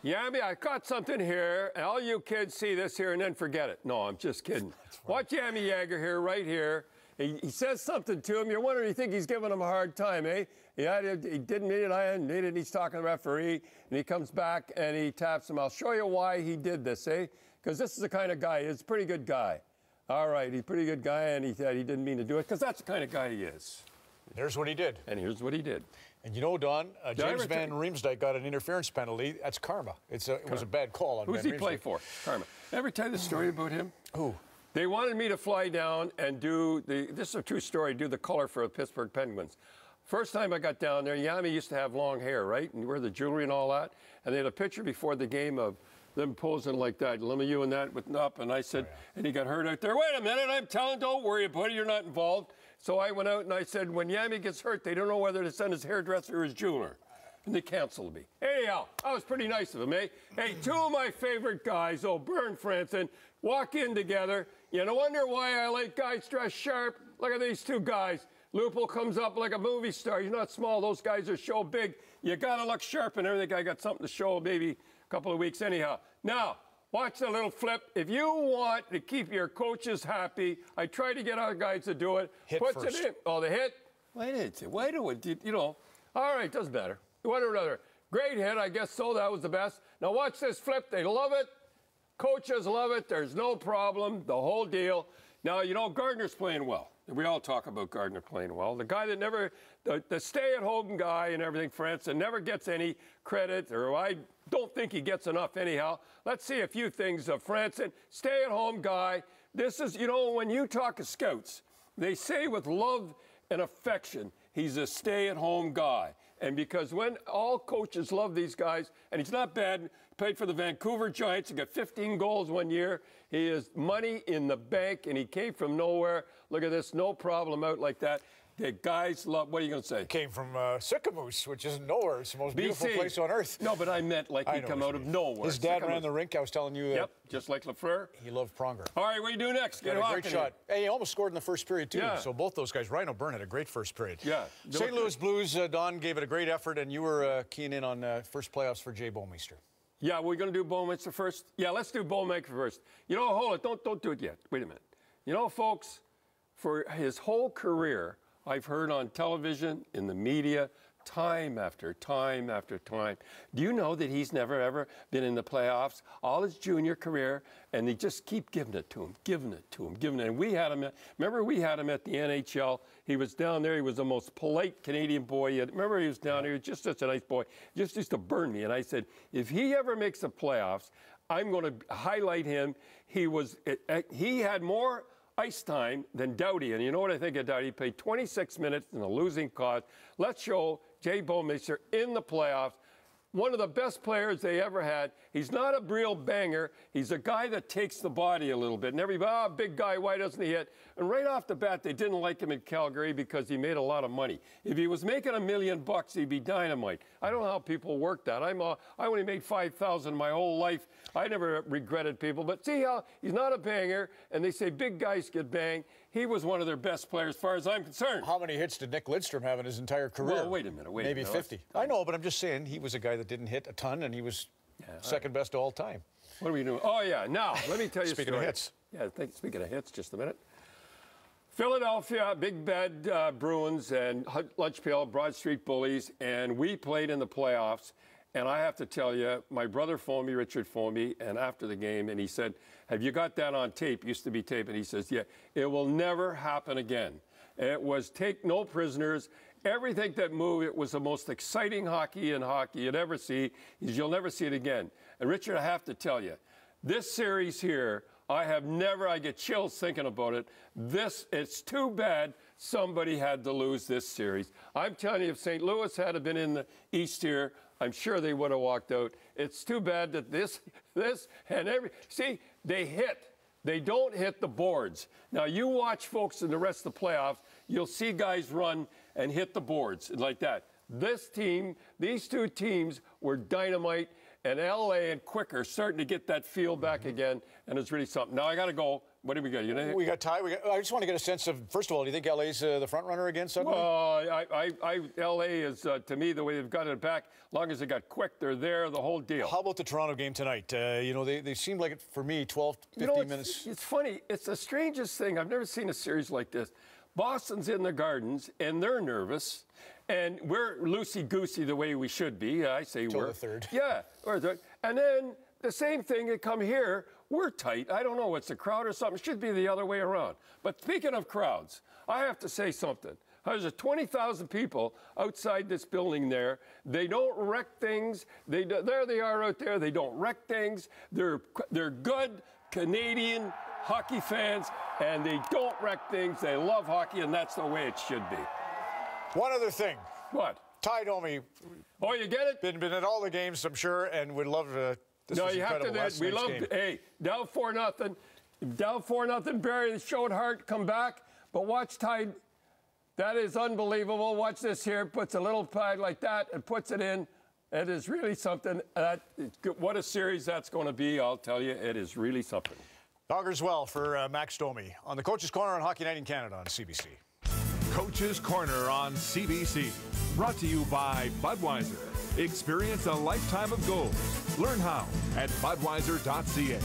Yami, I got something here, and all you kids see this here and then forget it. No, I'm just kidding. Watch Yami Yager here, right here. He says something to him. You're wondering, you think he's giving him a hard time, eh? Yeah, he didn't mean it. I didn't mean it. He's talking to the referee, and he comes back and he taps him. I'll show you why he did this, eh? Because this is the kind of guy. He's a pretty good guy. All right, he's a pretty good guy, and he said he didn't mean to do it because that's the kind of guy he is. There's what he did. And here's what he did. And you know, Don, James Van Riemsdyk got an interference penalty. That's karma. It was a bad call on Van Riemsdyk. Who's he play for? Karma. Ever tell the story about him? Who? They wanted me to fly down and do this is a true story, do the color for the Pittsburgh Penguins. First time I got down there, Yami used to have long hair, right? And wear the jewelry and all that. And they had a picture before the game of them posing like that, Lemieux and that with up. And I said, and he got hurt out there. Wait a minute, I'm telling, don't worry about it, you're not involved. So I went out and I said, when Yami gets hurt, they don't know whether to send his hairdresser or his jeweler. And they canceled me. Anyhow, that was pretty nice of him, eh? Hey, two of my favorite guys, Burn Franson, walk in together. You know, wonder why I like guys dressed sharp. Look at these two guys. Lupo comes up like a movie star. He's not small. Those guys are so big. You got to look sharp and everything. I got something to show maybe a couple of weeks anyhow. Now, watch the little flip. If you want to keep your coaches happy, I try to get our guys to do it. Hit Puts first. it in. Oh, the hit? Why do it? You know. All right, doesn't matter. One or another. Great hit, I guess so. That was the best. Now watch this flip. They love it. Coaches love it. There's no problem. The whole deal. Now, you know, Gardner's playing well. We all talk about Gardner playing well. The guy that never, the stay-at-home guy and everything, Franson, never gets any credit, or I don't think he gets enough anyhow. Let's see a few things of Franson. Stay-at-home guy. This is, you know, when you talk to scouts, they say with love and affection, he's a stay-at-home guy. And because when all coaches love these guys, and he's not bad, played for the Vancouver Giants, he got 15 goals one year. He has money in the bank, and he came from nowhere. Look at this, no problem out like that. The guys love, what are you going to say? Came from Sicamous, which isn't nowhere. It's the most beautiful place on earth. No, but I meant like he come out of nowhere. His dad ran the rink, I was telling you. Yep, just like Lafleur. He loved Pronger. All right, what do you do next? Get a great shot. Hey, he almost scored in the first period, too. Yeah. So both those guys, Rhino Byrne had a great first period. Yeah. St. Louis Blues, Don gave it a great effort, and you were keying in on first playoffs for Jay Bouwmeester. Yeah, we're going to do Bouwmeester first? Yeah, let's do Bouwmeester first. You know, hold it. Don't do it yet. Wait a minute. You know, folks, for his whole career, I've heard on television, in the media, time after time after time. Do you know that he's never, ever been in the playoffs all his junior career, and they just keep giving it to him, giving it to him, giving it. And we had him, remember we had him at the NHL. He was down there. He was the most polite Canadian boy. Remember he was down here, just such a nice boy. Just used to burn me. And I said, if he ever makes the playoffs, I'm going to highlight him. He had more ice time than Doughty. And you know what I think of Doughty? He played 26 minutes in a losing cause. Let's show Jay Bouwmeester in the playoffs. One of the best players they ever had. He's not a real banger. He's a guy that takes the body a little bit. And everybody, big guy, why doesn't he hit? And right off the bat, they didn't like him in Calgary because he made a lot of money. If he was making $1 million, he'd be dynamite. I don't know how people work that. I only made $5,000 my whole life. I never regretted people. But see how he's not a banger, and they say big guys get banged. He was one of their best players as far as I'm concerned. How many hits did Nick Lidstrom have in his entire career? Well, wait a minute. Maybe 50. I know, but I'm just saying he was a guy that didn't hit a ton, and he was second best of all time. What are we doing? Oh, yeah. Now, let me tell you Speaking of hits. Yeah, speaking of hits, just a minute. Philadelphia, Big Bad Bruins and Lunch Pail, Broad Street Bullies, and we played in the playoffs. And I have to tell you, my brother phoned me, Richard phoned me, and after the game, and he said, have you got that on tape? Used to be tape. And he says, yeah, it will never happen again. It was take no prisoners. Everything that moved, it was the most exciting hockey you'd ever see. You'll never see it again. And Richard, I have to tell you, this series here, I get chills thinking about it. It's too bad somebody had to lose this series. I'm telling you, if St. Louis had been in the East here, I'm sure they would have walked out. It's too bad that this, and see, they hit. They don't hit the boards. Now, you watch, folks, in the rest of the playoffs, you'll see guys run and hit the boards like that. This team, these two teams were dynamite, and L.A. and Quick are starting to get that feel back again, and it's really something. Now, I got to go. What do we got? We got Ty. I just want to get a sense of, first of all, do you think LA's the front runner again suddenly? Well, LA is, to me, the way they've got it back, as long as they got quick, they're there, the whole deal. How about the Toronto game tonight? They seemed like, for me, 12, 15 minutes. It's funny. It's the strangest thing. I've never seen a series like this. Boston's in the Gardens, and they're nervous, and we're loosey-goosey the way we should be. I say Till we're. the third. Yeah. And then the same thing, they come here, we're tight. I don't know, it's a crowd or something. It should be the other way around. But speaking of crowds, I have to say something. There's 20,000 people outside this building there. They don't wreck things. There they are out there. They don't wreck things. They're good Canadian hockey fans, and they don't wreck things. They love hockey, and that's the way it should be. One other thing. What? Ty Domi. Oh, you get it? Been at all the games, I'm sure, and would love to. This no, was you have incredible. to. We love. Hey, down 4-0. Down 4-0. Barry showed heart. Come back, but watch Ty. That is unbelievable. Watch this here. Puts a little pad like that and puts it in. It is really something. What a series that's going to be. I'll tell you, it is really something. Augurs well for Max Domi on the Coach's Corner on Hockey Night in Canada on CBC. Coach's Corner on CBC. Brought to you by Budweiser. Experience a lifetime of gold. Learn how at Budweiser.ca.